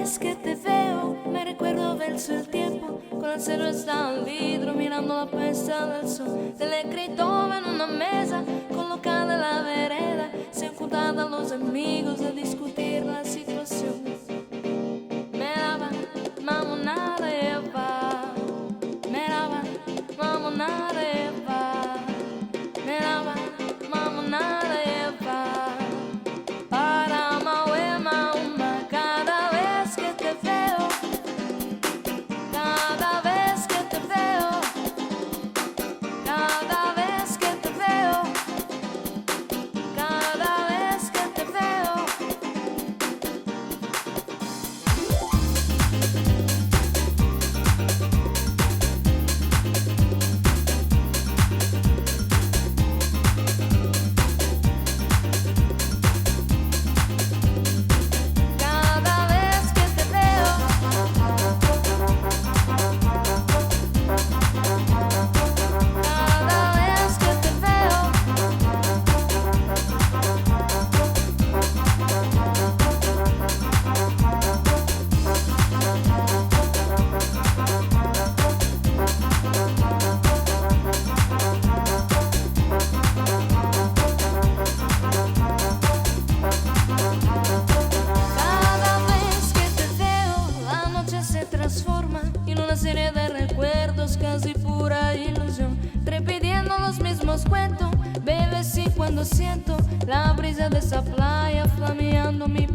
vez que te veo, me recuerdo verso el tiempo, con el cielo está al vidrio, mirando la puesta del sol. Del escritor en una mesa, colocada en la vereda, se juntaban los amigos a discutir la situación. Merhaba, mamonareva. Merhaba, mamonareva. Merhaba, mamonareva. Para Mauê, Mauma, cada vez que te veo, cada vez que te veo, cada vez que te veo, cada vez que te veo. Cada vez que te veo, cada vez que te veo, cada vez que te veo, la noche se transforma en una serie de recuerdos, casi pura ilusión, repitiendo los mismos cuentos. Bebes y cuando siento la brisa de esa playa flameando mi